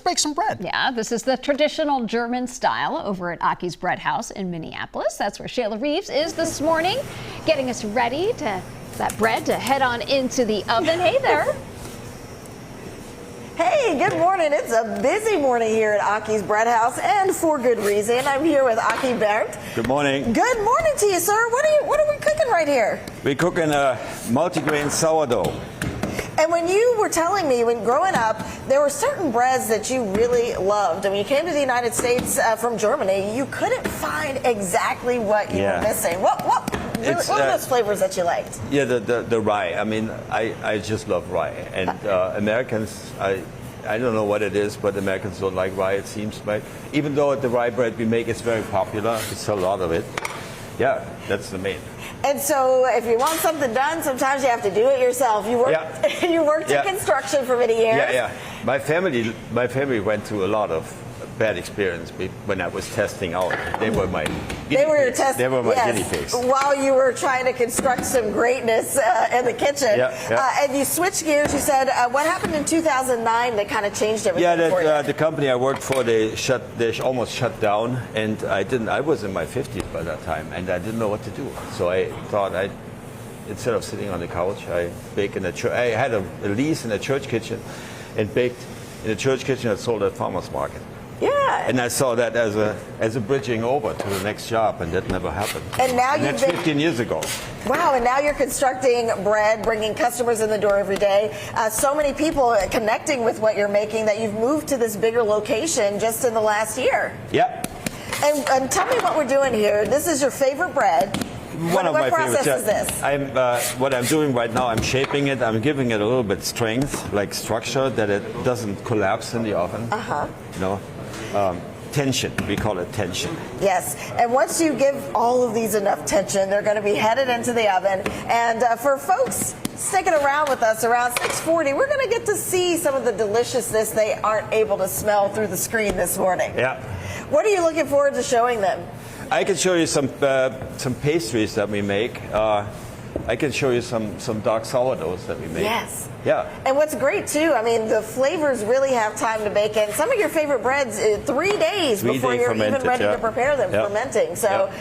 make some bread. Yeah, this is the traditional German style over at Aki's Breadhaus in Minneapolis. That's where Shayla Reeves is this morning, getting us ready to that bread to head on into the oven. Hey there. Hey, good morning. It's a busy morning here at Aki's Breadhaus, and for good reason. I'm here with Aki Bernd. Good morning. Good morning to you, sir. What are we cooking right here? We're cooking a multigrain sourdough. And when you were telling me, when growing up, there were certain breads that you really loved. And when you came to the United States from Germany, you couldn't find exactly what you were missing. What were those flavors that you liked? Yeah, the rye. I mean, I just love rye. And Americans, I don't know what it is, but Americans don't like rye, it seems. Right? Even though the rye bread we make is very popular, we sell a lot of it. Yeah, that's the main. And so if you want something done, sometimes you have to do it yourself. You worked in construction for many years. Yeah. My family went through a lot of bad experience when I was testing out. They were my guinea pigs. While you were trying to construct some greatness in the kitchen. And you switched gears. You said, what happened in 2009 that kind of changed everything for you? The company I worked for, they almost shut down, and I was in my 50s by that time, and I didn't know what to do. So I thought instead of sitting on the couch, I baked in a church. I had a lease in a church kitchen and baked in a church kitchen that sold at farmer's market. Yeah. And I saw that as a bridging over to the next job, and that never happened. And now that's 15 years ago. Wow, and now you're constructing bread, bringing customers in the door every day. So many people connecting with what you're making that you've moved to this bigger location just in the last year. Yep. And tell me what we're doing here. This is your favorite bread. What process is this? What I'm doing right now, I'm shaping it. I'm giving it a little bit strength, like structure, that it doesn't collapse in the oven. You know, tension. We call it tension. Yes, and once you give all of these enough tension, they're going to be headed into the oven. And for folks sticking around with us around 6:40, we're going to get to see some of the deliciousness they aren't able to smell through the screen this morning. Yeah. What are you looking forward to showing them? I can show you some pastries that we make. I can show you some dark sourdoughs that we make. Yes. Yeah. And what's great too, I mean, the flavors really have time to bake in. Some of your favorite breads, 3 days before you're even ready to prepare them, fermenting. So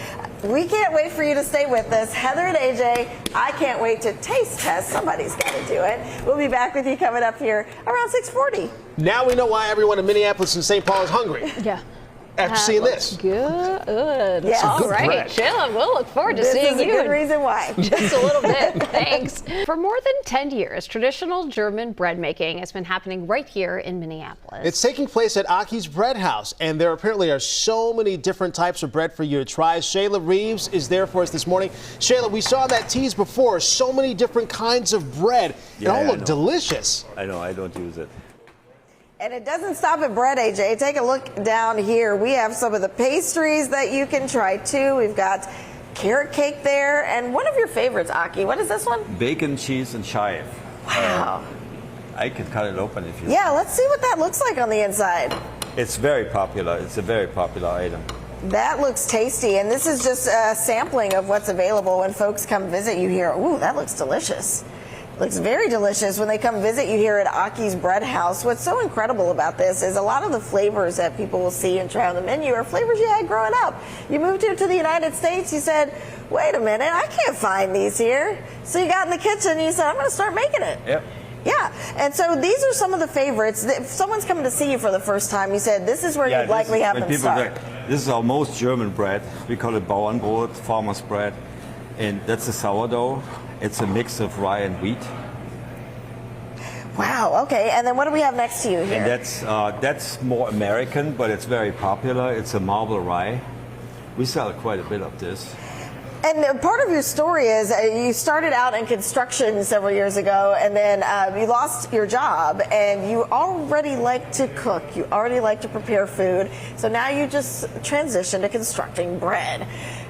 we can't wait for you to stay with us. Heather and AJ, I can't wait to taste test. Somebody's got to do it. We'll be back with you coming up here around 6:40. Now we know why everyone in Minneapolis and St. Paul is hungry. Yeah. After seeing this. Good. Yes. All right, Shayla, we'll look forward to seeing you. This is a good reason why. Just a little bit. Thanks. For more than 10 years, traditional German bread making has been happening right here in Minneapolis. It's taking place at Aki's Breadhaus, and there apparently are so many different types of bread for you to try. Shayla Reeves is there for us this morning. Shayla, we saw that tease before. So many different kinds of bread. They all look delicious. I know, I don't use it. And it doesn't stop at bread, AJ. Take a look down here. We have some of the pastries that you can try too. We've got carrot cake there. And one of your favorites, Aki, what is this one? Bacon, cheese, and chive. Wow. I could cut it open if you want. Let's see what that looks like on the inside. It's very popular. It's a very popular item. That looks tasty. And this is just a sampling of what's available when folks come visit you here. Ooh, that looks delicious. Looks very delicious when they come visit you here at Aki's Breadhaus. What's so incredible about this is a lot of the flavors that people will see and try on the menu are flavors you had growing up. You moved here to the United States, you said, wait a minute, I can't find these here. So you got in the kitchen and you said, I'm going to start making it. Yep. Yeah, and so these are some of the favorites. If someone's coming to see you for the first time, you said this is where you'd likely have them start. This is our most German bread. We call it Bauernbrot, farmer's bread. And that's a sourdough. It's a mix of rye and wheat. Wow, okay. And then what do we have next to you here? And that's more American, but it's very popular. It's a marble rye. We sell quite a bit of this. And part of your story is you started out in construction several years ago, and then you lost your job, and you already like to cook. You already like to prepare food. So now you just transitioned to constructing bread.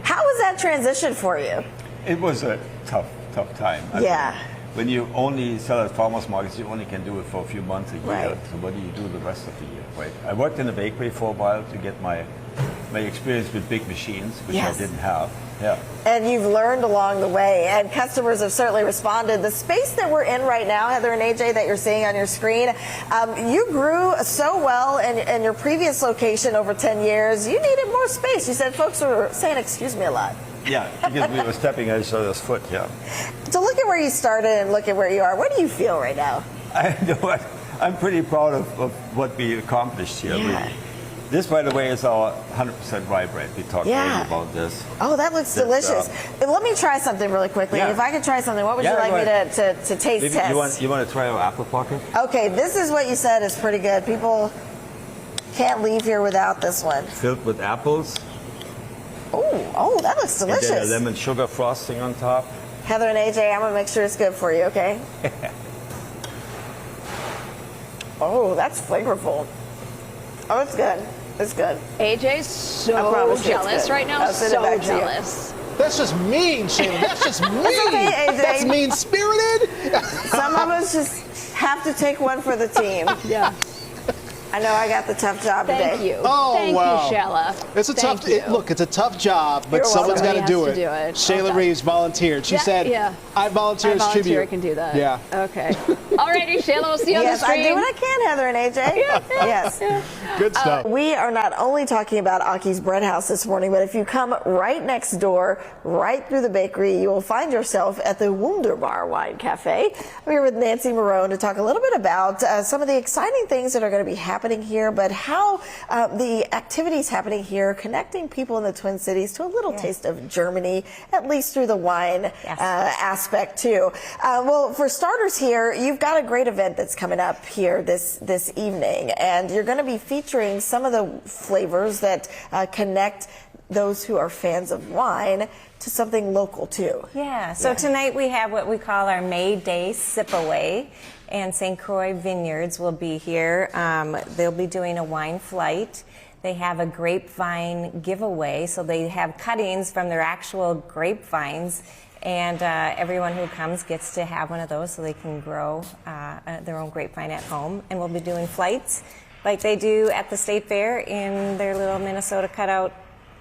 How was that transition for you? It was a tough time. When you only sell at farmers markets, you only can do it for a few months a year. Right. So what do you do the rest of the year, right? I worked in a bakery for a while to get my my experience with big machines, which Yes. I didn't have. Yeah. And you've learned along the way, and customers have certainly responded. The space that we're in right now, Heather and AJ, that you're seeing on your screen, you grew so well in your previous location over 10 years. You needed more space. You said folks were saying, excuse me, a lot. Yeah, because we were stepping on each other's foot, yeah. To look at where you started and look at where you are, what do you feel right now? I'm pretty proud of what we accomplished here. Yeah. This, by the way, is our 100% rye bread. We talked earlier about this. Oh, that looks delicious. Let me try something really quickly. Yeah. If I could try something, what would you like me to taste Maybe test? you want to try our apple pocket? Okay, this is what you said is pretty good. People can't leave here without this one. Filled with apples. Oh, that looks delicious. And then a lemon sugar frosting on top. Heather and AJ, I'm gonna make sure it's good for you, okay? Oh, that's flavorful. Oh, it's good. It's good. AJ's so promise you it's jealous good. right now. I'll send it back So to you. jealous. That's just mean, Shayla. That's just mean. okay, AJ. That's mean-spirited. Some of us just have to take one for the team. Yeah. I know I got the tough job Thank today. you. Oh, Thank wow. you, Shayla. It's a Thank tough. you. Look, it's a tough job, but You're someone's got welcome. to do Somebody it. has to do it. Shayla Okay. Reeves volunteered. She Yeah, said, yeah. "I volunteer I as volunteer tribute." can do that. Yeah. Okay. Alrighty, Shayla, we'll see you Yes, on the I screen. do what I can, Heather and AJ. Yes. Good stuff. We are not only talking about Aki's Breadhaus this morning, but if you come right next door, right through the bakery, you will find yourself at the Wunderbar Wine Cafe. I'm here with Nancy Marone to talk a little bit about some of the exciting things that are going to be happening here, but how the activities happening here, connecting people in the Twin Cities to a little taste of Germany, at least through the wine aspect too. Well, for starters here, you've got a great event that's coming up here this evening, and you're going to be featuring some of the flavors that connect those who are fans of wine to something local too. Yeah, so tonight we have what we call our May Day Sip Away, and St. Croix Vineyards will be here. They'll be doing a wine flight. They have a grapevine giveaway, so they have cuttings from their actual grapevines, and everyone who comes gets to have one of those so they can grow their own grapevine at home. And we'll be doing flights like they do at the State Fair in their little Minnesota cutout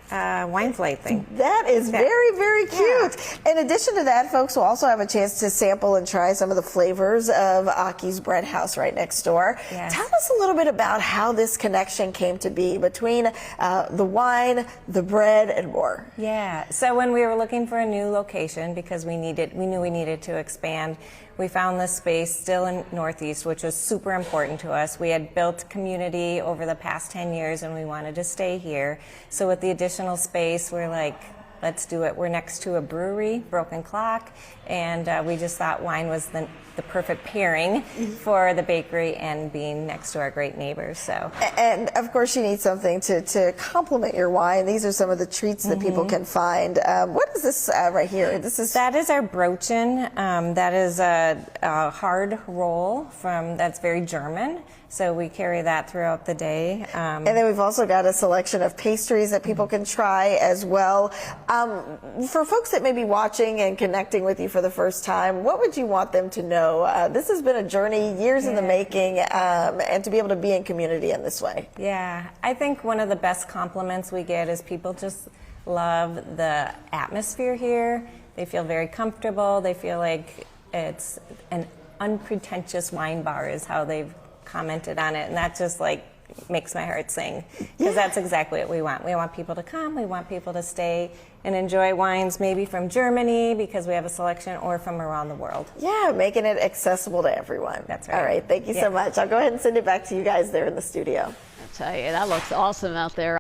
wine flight thing. That is very, very cute. In addition to that, folks will also have a chance to sample and try some of the flavors of Aki's Breadhaus right next door. Yes. Tell us a little bit about how this connection came to be between the wine, the bread, and more. Yeah, so when we were looking for a new location, because we knew we needed to expand, we found this space still in Northeast, which was super important to us. We had built community over the past 10 years and we wanted to stay here. So with the additional space, we're like, let's do it. We're next to a brewery, Broken Clock, and we just thought wine was the perfect pairing for the bakery and being next to our great neighbors. So, and of course, you need something to complement your wine. These are some of the treats that people can find. What is this right here? That is our Brochen. That is a hard roll that's very German. So we carry that throughout the day. And then we've also got a selection of pastries that people can try as well. For folks that may be watching and connecting with you for the first time, what would you want them to know? This has been a journey, years in the making, and to be able to be in community in this way. Yeah, I think one of the best compliments we get is people just love the atmosphere here. They feel very comfortable. They feel like it's an unpretentious wine bar is how they've commented on it, and that just like makes my heart sing, because that's exactly what we want. We want people to come, we want people to stay and enjoy wines maybe from Germany because we have a selection, or from around the world. Yeah, making it accessible to everyone. That's right. All right, thank you so much. I'll go ahead and send it back to you guys there in the studio. I tell you, that looks awesome out there.